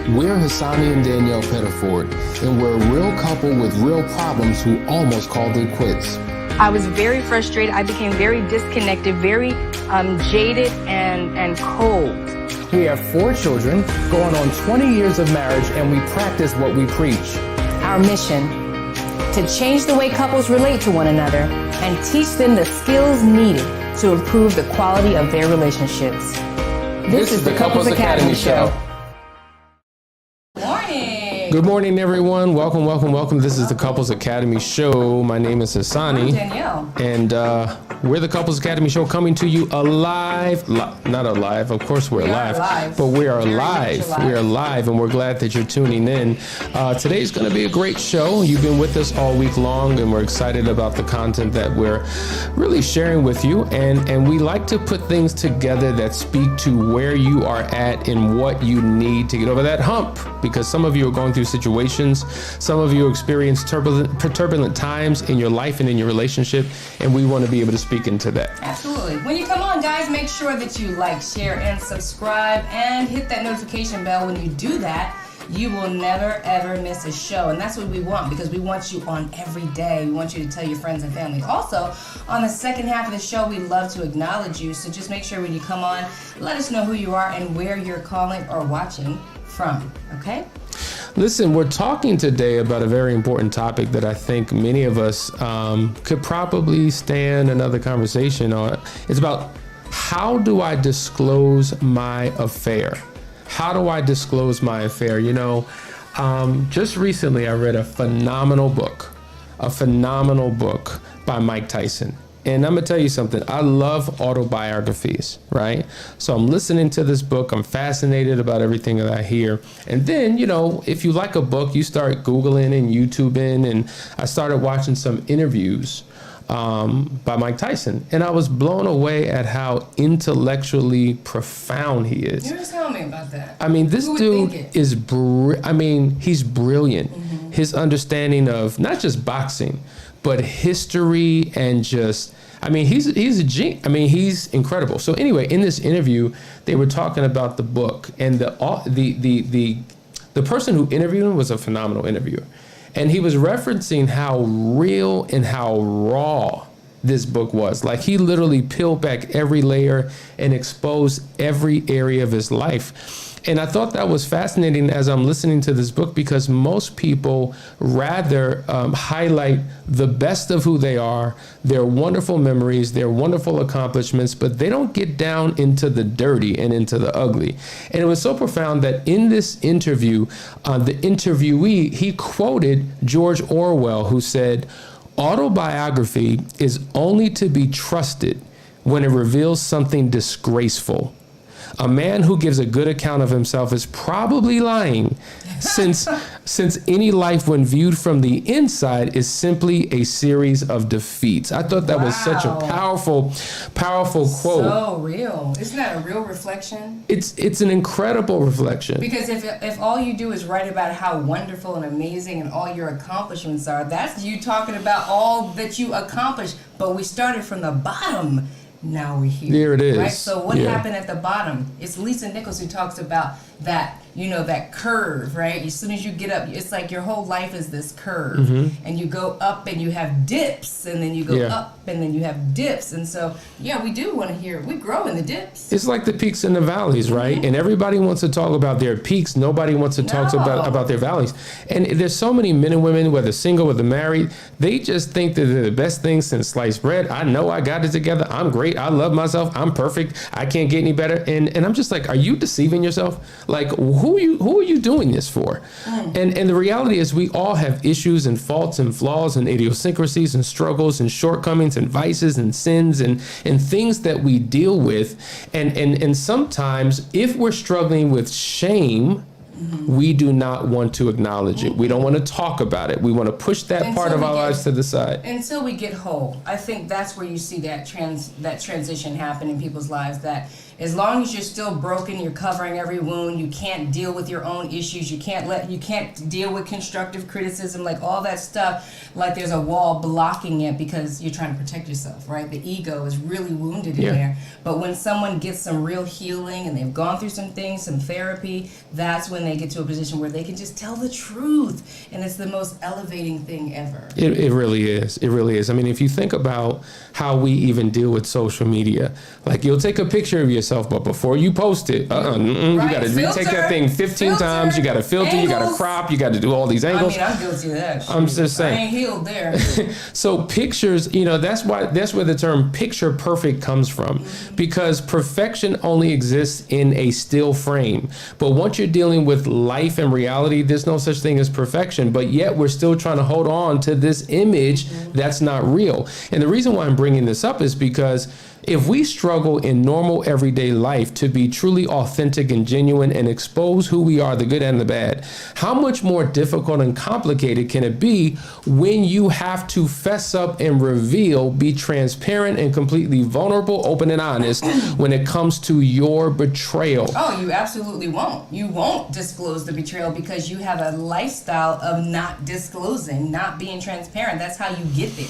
We're Hassani and Danielle Pettiford, and we're a real couple with real problems who almost called it quits. I was very frustrated. I became very disconnected, very jaded and cold. We have 4 children, going on 20 years of marriage, and we practice what we preach. Our mission, to change the way couples relate to one another and teach them the skills needed to improve the quality of their relationships. This is the Couples Academy Show. Good morning, everyone. Welcome. This is the Couples Academy Show. My name is Hassani. I'm Danielle. And we're the Couples Academy Show coming to you alive. Not alive. Of course we're alive. But we are live. We are live, and we're glad that you're tuning in. Today's going to be a great show. You've been with us all week long, and we're excited about the content that we're really sharing with you. And we like to put things together that speak to where you are at and what you need to get over that hump. Because some of you are going through situations, some of you experience turbulent times in your life and in your relationship, and we want to be able to speak into that. Absolutely. When you come on, guys, make sure that you like, share, and subscribe, and hit that notification bell. When you do that, you will never, ever miss a show. And that's what we want, because we want you on every day. We want you to tell your friends and family. Also, on the second half of the show, we love to acknowledge you. So just make sure when you come on, let us know who you are and where you're calling or watching from, okay? Listen, we're talking today about a very important topic that I think many of us could probably stand another conversation on. It's about, how do I disclose my affair? How do I disclose my affair? You know, just recently I read a phenomenal book by Mike Tyson. And I'm gonna tell you something, I love autobiographies, right? So I'm listening to this book, I'm fascinated about everything that I hear. And then, you know, if you like a book, you start Googling and YouTubing, and I started watching some interviews by Mike Tyson. And I was blown away at how intellectually profound he is. You were telling me about that. I mean, this dude is, he's brilliant. Mm-hmm. His understanding of not just boxing, but history and just, he's a genius. He's incredible. So anyway, in this interview, they were talking about the book, and the person who interviewed him was a phenomenal interviewer. And he was referencing how real and how raw this book was. Like, he literally peeled back every layer and exposed every area of his life. And I thought that was fascinating as I'm listening to this book, because most people rather highlight the best of who they are, their wonderful memories, their wonderful accomplishments, but they don't get down into the dirty and into the ugly. And it was so profound that in this interview, the interviewee, he quoted George Orwell, who said, "Autobiography is only to be trusted when it reveals something disgraceful. A man who gives a good account of himself is probably lying, since any life when viewed from the inside is simply a series of defeats." I thought that was such a powerful quote. So real. Isn't that a real reflection? It's an incredible reflection. Because if all you do is write about how wonderful and amazing and all your accomplishments are, that's you talking about all that you accomplished. But we started from the bottom. Now we're here. There it is. Right? So what happened at the bottom? It's Lisa Nichols who talks about that, that curve, right? As soon as you get up, it's like your whole life is this curve. Mm-hmm. And you go up and you have dips, and then you go up and then you have dips. And so, we do want to hear, we grow in the dips. It's like the peaks and the valleys, right? Mm-hmm. And everybody wants to talk about their peaks. Nobody wants to talk about their valleys. And there's so many men and women, whether single, whether married, they just think that they're the best thing since sliced bread. I know I got it together. I'm great. I love myself. I'm perfect. I can't get any better. And I'm just like, are you deceiving yourself? Like, who are you doing this for? And the reality is, we all have issues and faults and flaws and idiosyncrasies and struggles and shortcomings and vices and sins and things that we deal with. And sometimes, if we're struggling with shame, we do not want to acknowledge it. We don't want to talk about it. We want to push that part of our lives to the side. Until we get whole. I think that's where you see that transition happen in people's lives, that As long as you're still broken, you're covering every wound, you can't deal with your own issues, you can't deal with constructive criticism, like all that stuff, like there's a wall blocking it because you're trying to protect yourself, right? The ego is really wounded in there. But when someone gets some real healing and they've gone through some things, some therapy, that's when they get to a position where they can just tell the truth. And it's the most elevating thing ever. It really is. It really is. I mean, if you think about how we even deal with social media, like you'll take a picture of yourself, but before you post it, you got to retake that thing 15 times. You got to filter, angles. You got to crop, you got to do all these angles. I mean, I'm guilty of that. Shit. I'm just saying. I ain't healed there. So pictures, that's where the term picture perfect comes from, because perfection only exists in a still frame. But once you're dealing with life and reality, there's no such thing as perfection. But yet we're still trying to hold on to this image that's not real. And the reason why I'm bringing this up is because if we struggle in normal everyday life to be truly authentic and genuine and expose who we are, the good and the bad, how much more difficult and complicated can it be when you have to fess up and reveal, be transparent and completely vulnerable, open and honest when it comes to your betrayal? Oh, you absolutely won't. You won't disclose the betrayal because you have a lifestyle of not disclosing, not being transparent. That's how you get there.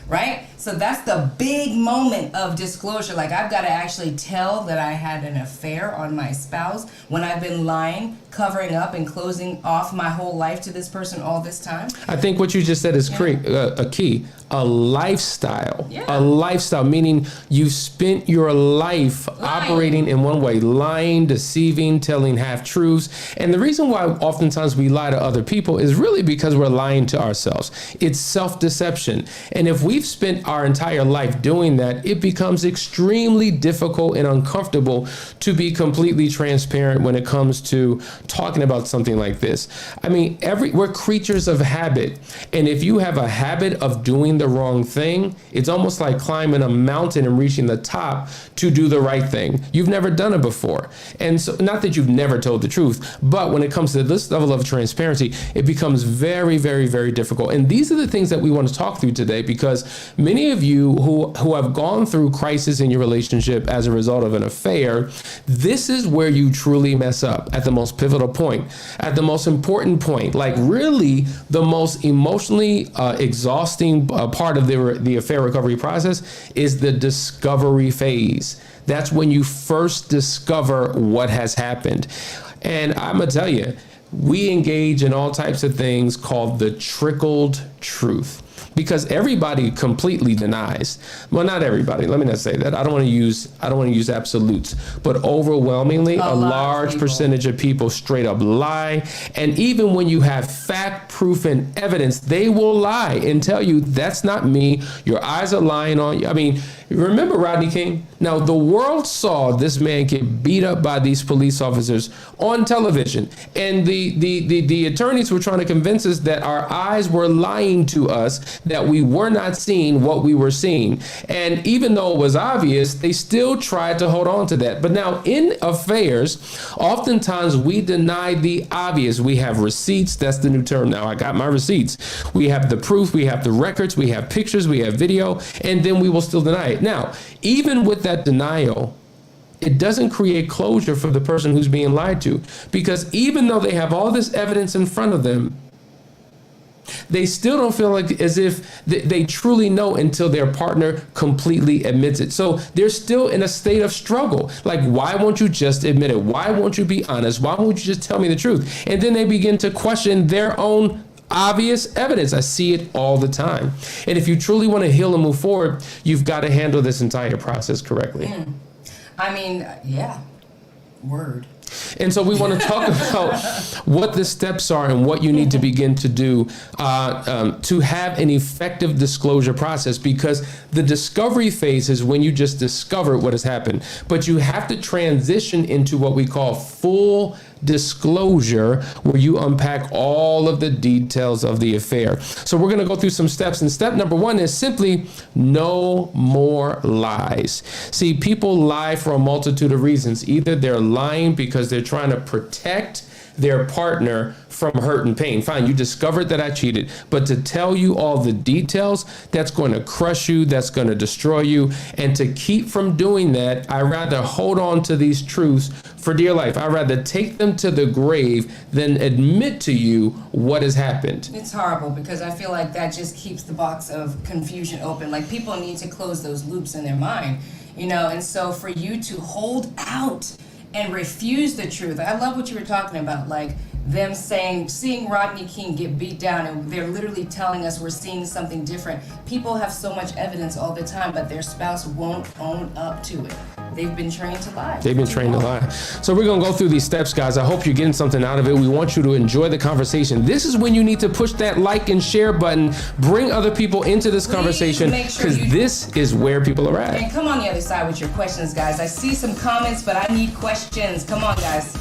Right? So that's the big moment of disclosure. Like, I've got to actually tell that I had an affair on my spouse when I've been lying, covering up, and closing off my whole life to this person all this time. I think what you just said is a key. A lifestyle. A lifestyle, meaning you've spent your life operating in one way, lying, deceiving, telling half-truths. And the reason why oftentimes we lie to other people is really because we're lying to ourselves. It's self-deception. And if we've spent our entire life doing that, it becomes extremely difficult and uncomfortable to be completely transparent when it comes to talking about something like this. I mean, we're creatures of habit. And if you have a habit of doing the wrong thing, it's almost like climbing a mountain and reaching the top to do the right thing. You've never done it before. And so, not that you've never told the truth, but when it comes to this level of transparency, it becomes very, very, very difficult. And these are the things that we want to talk through today, because many of you who have gone through crisis in your relationship as a result of an affair, this is where you truly mess up, at the most pivotal point, at the most important point, like really the most emotionally exhausting part of the affair recovery process is the discovery phase. That's when you first discover what has happened. And I'm gonna tell you, we engage in all types of things called the trickled truth, because everybody completely denies. Well, not everybody. Let me not say that. I don't want to use absolutes, but overwhelmingly, a large percentage of people straight up lie. And even when you have fact, proof, and evidence, they will lie and tell you that's not me. Your eyes are lying on you. I mean, remember Rodney King? Now, the world saw this man get beat up by these police officers on television, and the attorneys were trying to convince us that our eyes were lying to us, that we were not seeing what we were seeing. And even though it was obvious, they still tried to hold on to that. But now in affairs, oftentimes we deny the obvious. We have receipts. That's the new term now. I got my receipts. We have the proof. We have the records. We have pictures. We have video. And then we will still deny it. Now, even with that denial, it doesn't create closure for the person who's being lied to, because even though they have all this evidence in front of them, they still don't feel like as if they truly know until their partner completely admits it. So they're still in a state of struggle. Like, why won't you just admit it? Why won't you be honest? Why won't you just tell me the truth? And then they begin to question their own obvious evidence. I see it all the time. And if you truly want to heal and move forward, you've got to handle this entire process correctly. I mean, yeah, word. And so we want to talk about what the steps are and what you need to begin to do to have an effective disclosure process, because the discovery phase is when you just discover what has happened. But you have to transition into what we call full Disclosure, where you unpack all of the details of the affair. So we're going to go through some steps. And step number 1 is simply no more lies. See, people lie for a multitude of reasons. Either they're lying because they're trying to protect their partner from hurt and pain. Fine, you discovered that I cheated, but to tell you all the details, that's going to crush you, that's going to destroy you. And to keep from doing that, I rather hold on to these truths for dear life. I'd rather take them to the grave than admit to you what has happened. It's horrible because I feel like that just keeps the box of confusion open. Like, people need to close those loops in their mind, you know, and so for you to hold out and refuse the truth. I love what you were talking about, like them seeing Rodney King get beat down, and they're literally telling us we're seeing something different. People have so much evidence all the time, but their spouse won't own up to it. They've been trained to lie. They've been trained to lie. So we're going to go through these steps, guys. I hope you're getting something out of it. We want you to enjoy the conversation. This is when you need to push that like and share button. Bring other people into this conversation, because this is where people are at. And come on the other side with your questions, guys. I see some comments, but I need questions. Come on, guys.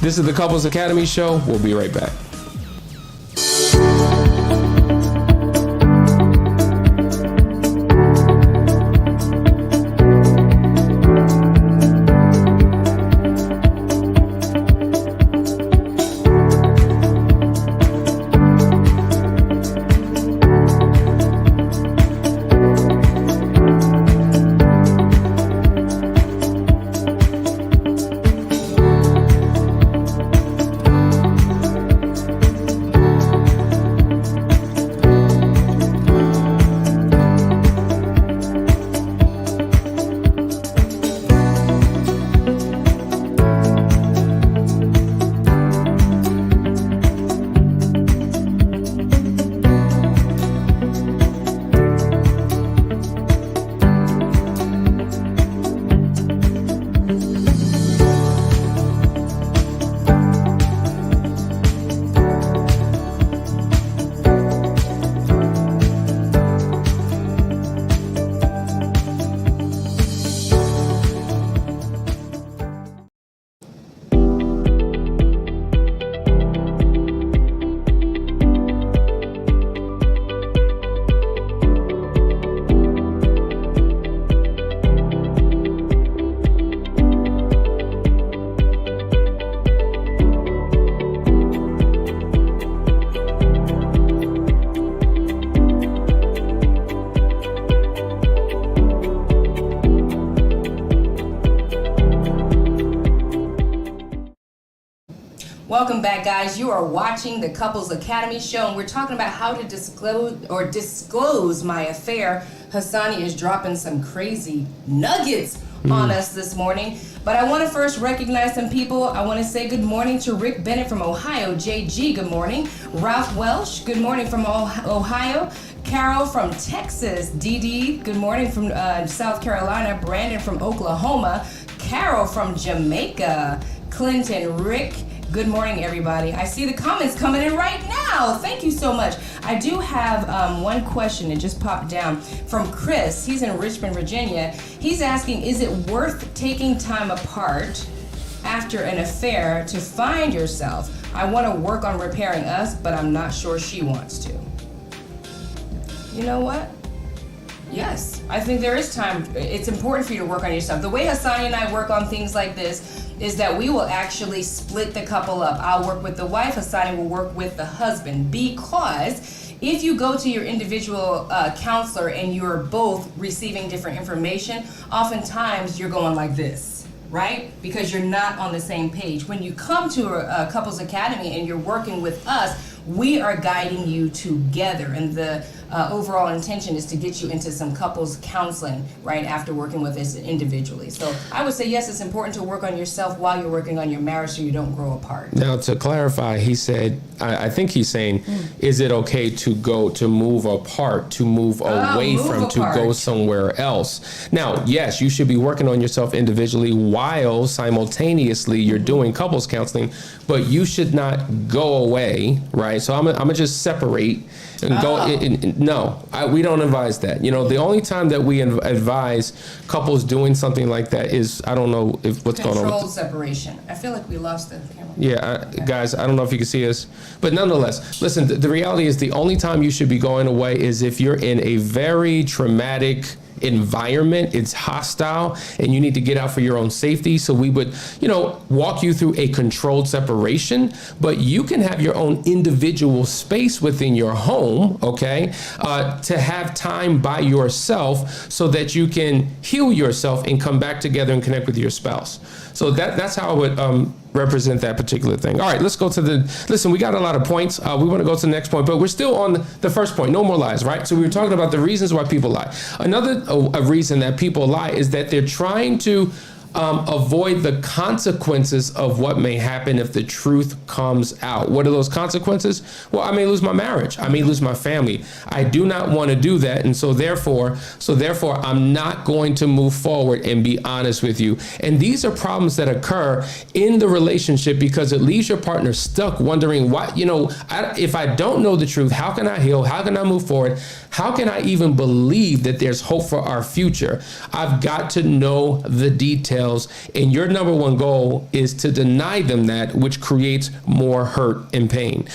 This is the Couples Academy Show. We'll be right back. Welcome back, guys. You are watching the Couples Academy Show, and we're talking about how to disclose my affair. Hassani is dropping some crazy nuggets on us this morning. But I want to first recognize some people. I want to say good morning to Rick Bennett from Ohio. JG, good morning. Ralph Welsh, good morning from Ohio. Carol from Texas. Dee, good morning from South Carolina. Brandon from Oklahoma. Carol from Jamaica. Clinton, Rick, good morning, everybody. I see the comments coming in right now. Thank you so much. I do have one question. It just popped down from Chris. He's in Richmond, Virginia. He's asking, is it worth taking time apart after an affair to find yourself? I want to work on repairing us, but I'm not sure she wants to. You know what? Yes, I think there is time. It's important for you to work on yourself. The way Hassani and I work on things like this is that we will actually split the couple up. I'll work with the wife, Hassani will work with the husband, because if you go to your individual counselor and you're both receiving different information, oftentimes you're going like this, right? Because you're not on the same page. When you come to a Couples Academy and you're working with us, we are guiding you together, and the overall intention is to get you into some couples counseling right after working with us individually. So I would say yes, it's important to work on yourself while you're working on your marriage so you don't grow apart. Now, to clarify, he said, I think he's saying, is it okay to move apart, to move away from, to go somewhere else? Now, yes, you should be working on yourself individually while simultaneously you're doing couples counseling, but you should not go away, right? right? So I'm gonna just separate and go. No, we don't advise that. You know, the only time that we advise couples doing something like that is, I don't know if what's going on. Controlled separation. I feel like we lost the camera. Yeah, guys, I don't know if you can see us, but nonetheless, listen, the reality is the only time you should be going away is if you're in a very traumatic environment, it's hostile, and you need to get out for your own safety. So we would, walk you through a controlled separation, but you can have your own individual space within your home, okay, to have time by yourself so that you can heal yourself and come back together and connect with your spouse. So that's how I would represent that particular thing. All right, let's go to listen, we got a lot of points. We want to go to the next point, but we're still on the first point, no more lies, right? So we were talking about the reasons why people lie. Another a reason that people lie is that they're trying to avoid the consequences of what may happen if the truth comes out. What are those consequences? Well, I may lose my marriage. I may lose my family. I do not want to do that. And so therefore, I'm not going to move forward and be honest with you. And these are problems that occur in the relationship because it leaves your partner stuck wondering why, if I don't know the truth, how can I heal? How can I move forward? How can I even believe that there's hope for our future? I've got to know the details. And your number one goal is to deny them that, which creates more hurt and pain.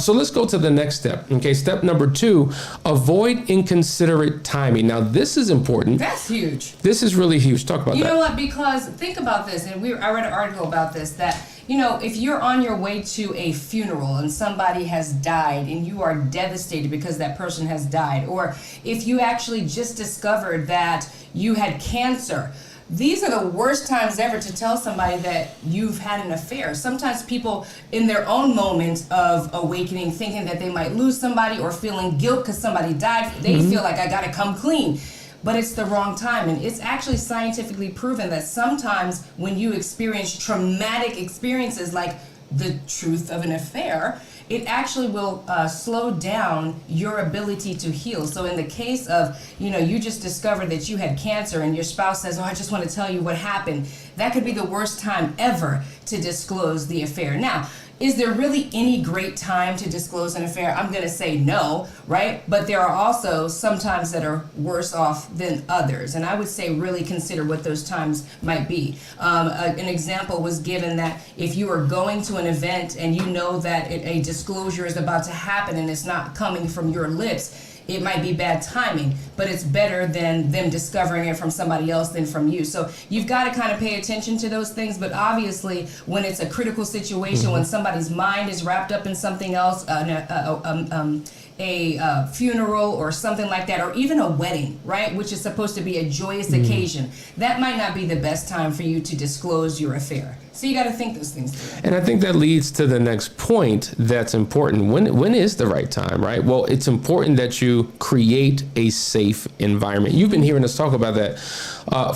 So let's go to the next step. Okay, step number 2, avoid inconsiderate timing. Now, this is important. That's huge. This is really huge. Talk about that. You know what? Because think about this, and I read an article about this, that if you're on your way to a funeral and somebody has died and you are devastated because that person has died, or if you actually just discovered that you had cancer, these are the worst times ever to tell somebody that you've had an affair. Sometimes people, in their own moments of awakening, thinking that they might lose somebody or feeling guilt because somebody died, they feel like I got to come clean. But it's the wrong time. And it's actually scientifically proven that sometimes when you experience traumatic experiences like the truth of an affair, it actually will slow down your ability to heal. So in the case of, you just discovered that you had cancer and your spouse says, I just want to tell you what happened. That could be the worst time ever to disclose the affair. Now, is there really any great time to disclose an affair? I'm going to say no, right? But there are also some times that are worse off than others. And I would say really consider what those times might be. An example was given that if you are going to an event and you know that a disclosure is about to happen and it's not coming from your lips, it might be bad timing, but it's better than them discovering it from somebody else than from you. So you've got to kind of pay attention to those things, but obviously when it's a critical situation, when somebody's mind is wrapped up in something else, a funeral or something like that, or even a wedding, right, which is supposed to be a joyous occasion, that might not be the best time for you to disclose your affair. So you got to think those things through. And I think that leads to the next point that's important. When is the right time, right? Well, it's important that you create a safe environment. You've been hearing us talk about that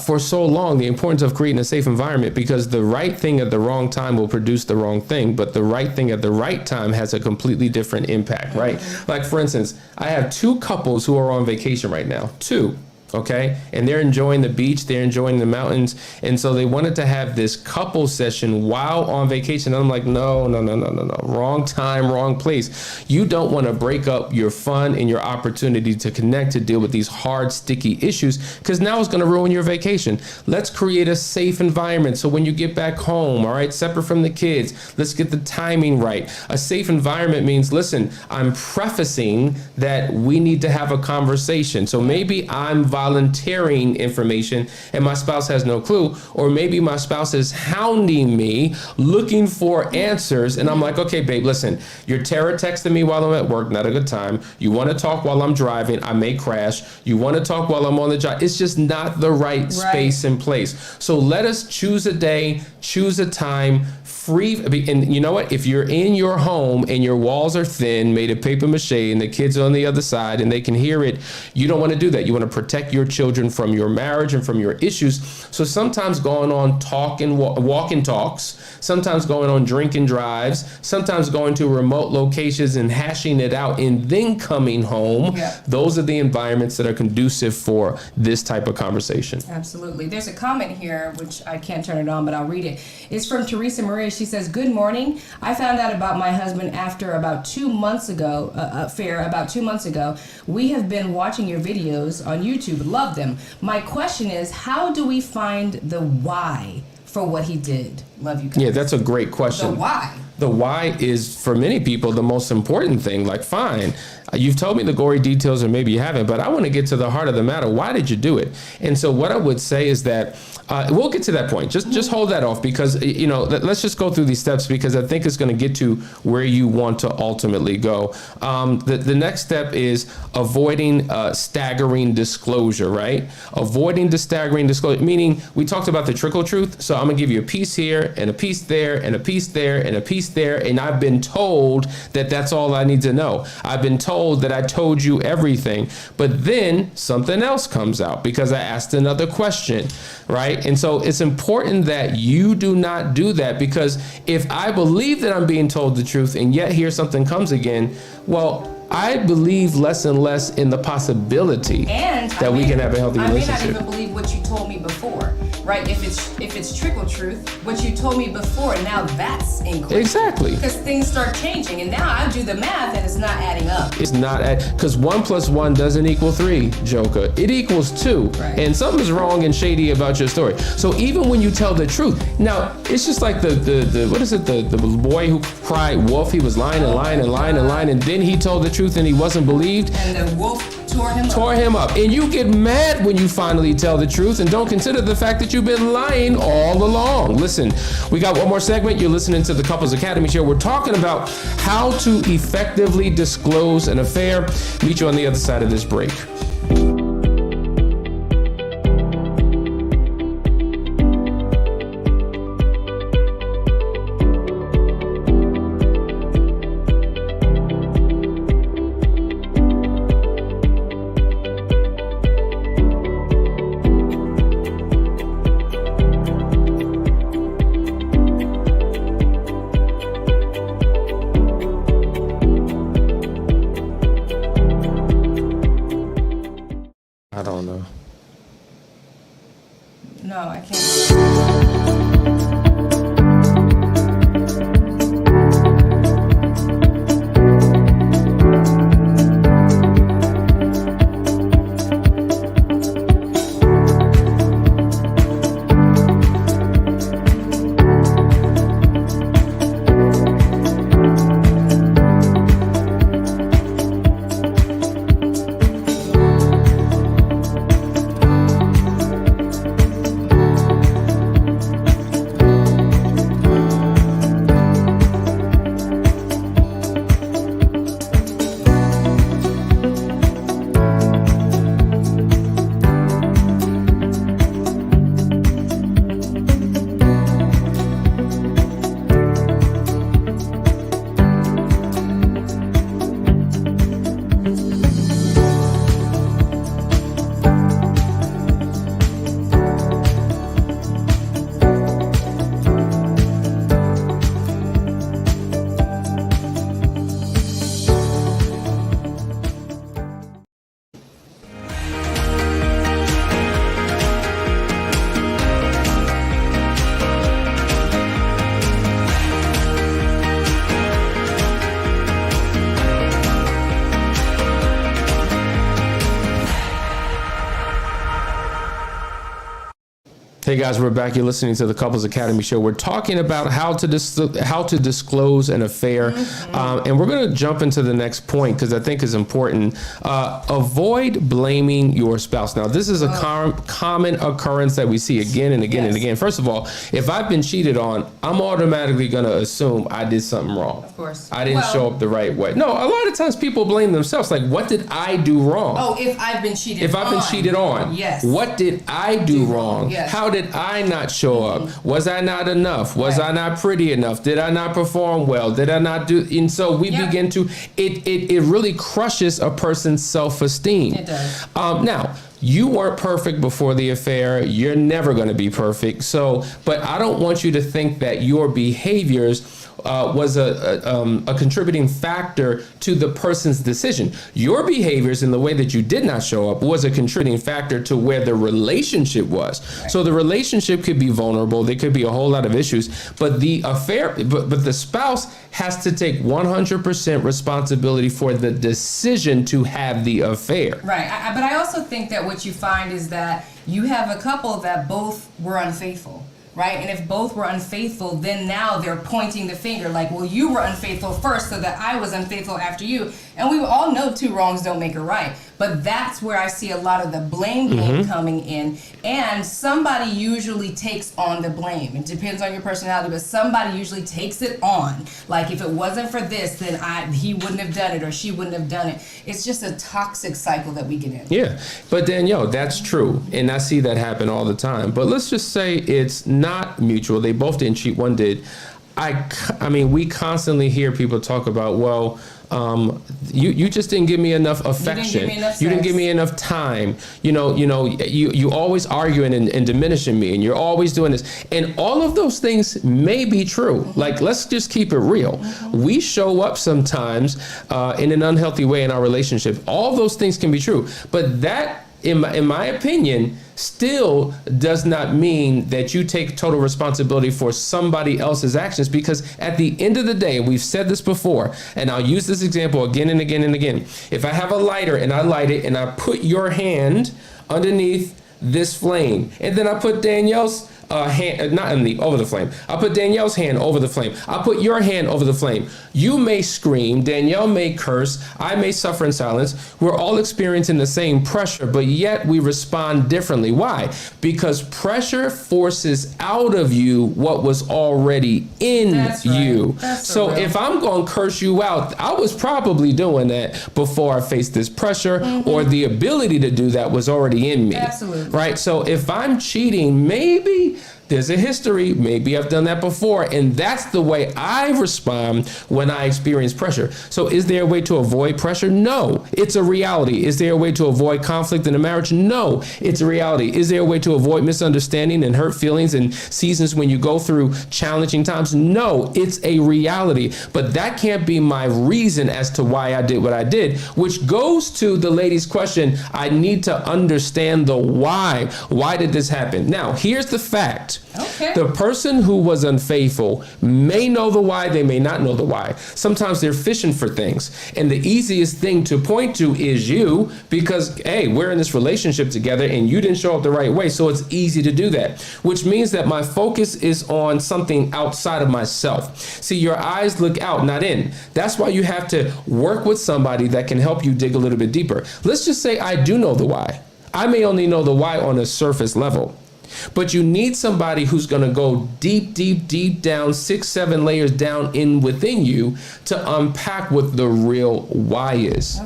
for so long, the importance of creating a safe environment, because the right thing at the wrong time will produce the wrong thing, but the right thing at the right time has a completely different impact, right? Like, for instance, I have 2 couples who are on vacation right now, 2. Okay, and they're enjoying the beach, they're enjoying the mountains, and so they wanted to have this couple session while on vacation. And I'm like, no, wrong time, wrong place. You don't want to break up your fun and your opportunity to connect, to deal with these hard, sticky issues, because now it's going to ruin your vacation. Let's create a safe environment so when you get back home, all right, separate from the kids, let's get the timing right. A safe environment means, listen, I'm prefacing that we need to have a conversation. So maybe I'm volunteering information and my spouse has no clue, or maybe my spouse is hounding me looking for answers, and I'm like, okay, babe, listen, you're terror texting me while I'm at work, not a good time. You want to talk while I'm driving, I may crash. You want to talk while I'm on the job. It's just not the right space and place. So let us choose a day, choose a time, free. And you know what? If you're in your home and your walls are thin, made of paper mache, and the kids are on the other side and they can hear it, you don't want to do that. You want to protect protect your children from your marriage and from your issues. So sometimes going on walking talks, sometimes going on drinking drives, sometimes going to remote locations and hashing it out and then coming home. Yeah. Those are the environments that are conducive for this type of conversation. Absolutely. There's a comment here, which I can't turn it on, but I'll read it. It's from Teresa Maria. She says, "Good morning. I found out about my husband after about 2 months ago, affair about 2 months ago. We have been watching your videos on YouTube. Love them. My question is, how do we find the why for what he did? Love you guys." Yeah, that's a great question. The why. The why is, for many people, the most important thing. Like, fine, you've told me the gory details, or maybe you haven't, but I want to get to the heart of the matter. Why did you do it? And so what I would say is that we'll get to that point. Just hold that off, because, let's just go through these steps, because I think it's going to get to where you want to ultimately go. The next step is avoiding staggering disclosure, right? Avoiding the staggering disclosure, meaning we talked about the trickle truth. So I'm going to give you a piece here and a piece there and a piece there and a piece there. And I've been told that that's all I need to know. I've been told that I told you everything. But then something else comes out because I asked another question, right? And so it's important that you do not do that, because if I believe that I'm being told the truth and yet here something comes again, well, I believe less and less in the possibility that we can have a healthy relationship. I may not even believe what you told me before, right? If it's trickle truth, what you told me before, now that's incorrect. Exactly. Because things start changing, and now I do the math, and it's not adding up. It's not, because 1 + 1 doesn't equal 3, Joker. It equals 2. Right. And something's wrong and shady about your story. So even when you tell the truth, now it's just like the what is it? The boy who cried wolf. He was lying and lying and lying and lying, and then he told the truth and he wasn't believed. And the wolf tore him up. And you get mad when you finally tell the truth and don't consider the fact that you've been lying all along. Listen, we got one more segment. You're listening to the Couples Academy Show. We're talking about how to effectively disclose an affair. Meet you on the other side of this break. I don't know. No, I can't. Hey guys, we're back. You're listening to the Couples Academy Show. We're talking about how to disclose an affair, and we're going to jump into the next point because I think is important. Avoid blaming your spouse. Now, this is a common occurrence that we see again and again and again. First of all, if I've been cheated on, I'm automatically going to assume I did something wrong. Of course. I didn't show up the right way. No, a lot of times people blame themselves. Like, what did I do wrong? Oh, if I've been cheated on. If I've been cheated on. Yes. What did I do wrong? Yes. How did I not show up? Was I not enough? Was I not pretty enough? Did I not perform well? Did I not do? And so we begin to, it really crushes a person's self-esteem. It does. Now, you weren't perfect before the affair. You're never going to be perfect. So, but I don't want you to think that your behaviors was a contributing factor to the person's decision. Your behaviors and the way that you did not show up was a contributing factor to where the relationship was. Right. So the relationship could be vulnerable. There could be a whole lot of issues, but the affair, but the spouse has to take 100% responsibility for the decision to have the affair. Right. But I also think that what you find is that you have a couple that both were unfaithful. Right? And if both were unfaithful, then now they're pointing the finger like, well, you were unfaithful first, so that I was unfaithful after you. And we all know two wrongs don't make a right. But that's where I see a lot of the blame game coming in. And somebody usually takes on the blame. It depends on your personality, but somebody usually takes it on. Like, if it wasn't for this, then he wouldn't have done it or she wouldn't have done it. It's just a toxic cycle that we get in. Yeah. But Danielle, that's true. And I see that happen all the time. But let's just say it's not mutual. They both didn't cheat. One did. I mean, we constantly hear people talk about, well, you just didn't give me enough affection. You didn't give me enough time. You always arguing and diminishing me, and you're always doing this. And all of those things may be true. Like, let's just keep it real. We show up sometimes in an unhealthy way in our relationship. All those things can be true. But that, in my opinion, still does not mean that you take total responsibility for somebody else's actions, because at the end of the day, we've said this before, and I'll use this example again and again and again. If I have a lighter and I light it and I put your hand underneath this flame, and then I put Danielle's hand, not over the flame. I'll put Danielle's hand over the flame. I'll put your hand over the flame. You may scream, Danielle may curse, I may suffer in silence. We're all experiencing the same pressure, but yet we respond differently. Why? Because pressure forces out of you what was already in you. So if I'm going to curse you out, I was probably doing that before I faced this pressure, or the ability to do that was already in me. Absolutely. Right? So if I'm cheating, maybe there's a history. Maybe I've done that before. And that's the way I respond when I experience pressure. So is there a way to avoid pressure? No, it's a reality. Is there a way to avoid conflict in a marriage? No, it's a reality. Is there a way to avoid misunderstanding and hurt feelings and seasons when you go through challenging times? No, it's a reality. But that can't be my reason as to why I did what I did, which goes to the lady's question. I need to understand the why. Why did this happen? Now, here's the fact. Okay. The person who was unfaithful may know the why, they may not know the why. Sometimes they're fishing for things. And the easiest thing to point to is you, because, hey, we're in this relationship together and you didn't show up the right way. So it's easy to do that, which means that my focus is on something outside of myself. See, your eyes look out, not in. That's why you have to work with somebody that can help you dig a little bit deeper. Let's just say I do know the why. I may only know the why on a surface level. But you need somebody who's going to go deep, deep, deep down, 6-7 layers down in within you to unpack what the real why is.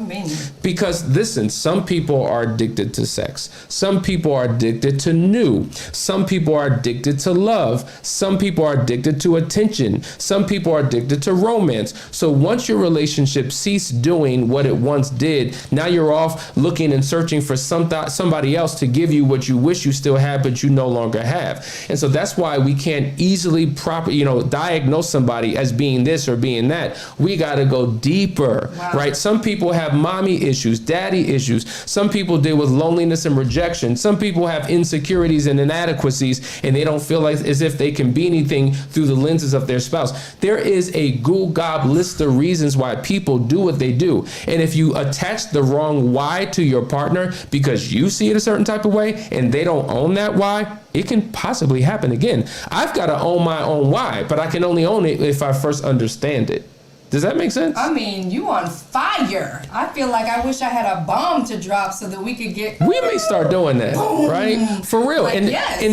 Because listen, some people are addicted to sex. Some people are addicted to new. Some people are addicted to love. Some people are addicted to attention. Some people are addicted to romance. So once your relationship ceased doing what it once did, now you're off looking and searching for somebody else to give you what you wish you still had, but you no longer have. And so that's why we can't easily diagnose somebody as being this or being that. We got to go deeper, right? Some people have mommy issues, daddy issues. Some people deal with loneliness and rejection. Some people have insecurities and inadequacies, and they don't feel like as if they can be anything through the lenses of their spouse. There is a ghoul gob list of reasons why people do what they do. And if you attach the wrong why to your partner because you see it a certain type of way and they don't own that why, it can possibly happen again. I've got to own my own why, but I can only own it if I first understand it. Does that make sense? I mean, you on fire. I feel like I wish I had a bomb to drop so that we could get... We may start doing that, right? For real. And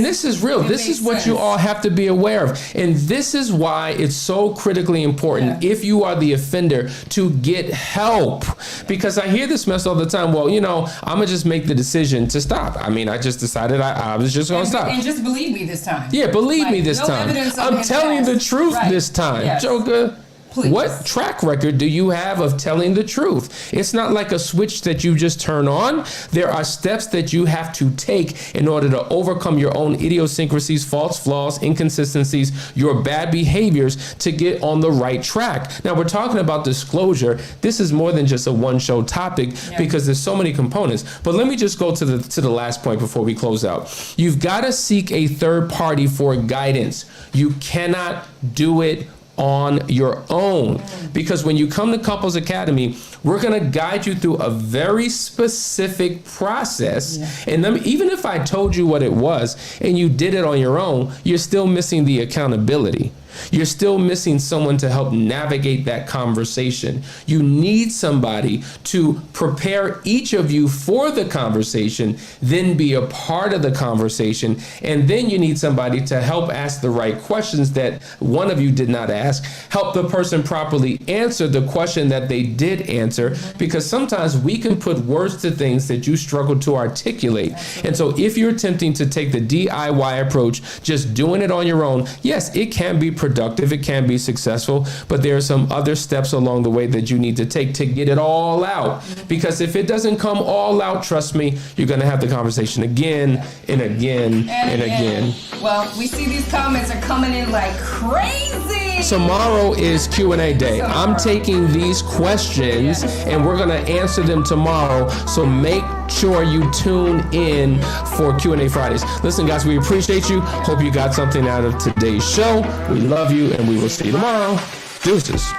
this is real. This is what you all have to be aware of. And this is why it's so critically important, if you are the offender, to get help. Because I hear this mess all the time. Well, I'm going to just make the decision to stop. I mean, I just decided I was just going to stop. And just believe me this time. Yeah, believe me this time. I'm telling you the truth this time. Joker. Please. What track record do you have of telling the truth? It's not like a switch that you just turn on. There are steps that you have to take in order to overcome your own idiosyncrasies, faults, flaws, inconsistencies, your bad behaviors to get on the right track. Now, we're talking about disclosure. This is more than just a one-show topic because there's so many components. But let me just go to the last point before we close out. You've got to seek a third party for guidance. You cannot do it on your own, because when you come to Couples Academy, we're going to guide you through a very specific process. And then, even if I told you what it was and you did it on your own, you're still missing the accountability. You're still missing someone to help navigate that conversation. You need somebody to prepare each of you for the conversation, then be a part of the conversation. And then you need somebody to help ask the right questions that one of you did not ask, help the person properly answer the question that they did answer, because sometimes we can put words to things that you struggle to articulate. And so if you're attempting to take the DIY approach, just doing it on your own, yes, it can be productive, it can be successful, but there are some other steps along the way that you need to take to get it all out. Because if it doesn't come all out, trust me, you're going to have the conversation again and again and again. Well, we see these comments are coming in like crazy. Tomorrow is Q&A day. I'm taking these questions and we're going to answer them tomorrow. So make sure you tune in for Q&A Fridays. Listen, guys, we appreciate you. Hope you got something out of today's show. We love you and we will see you tomorrow. Deuces.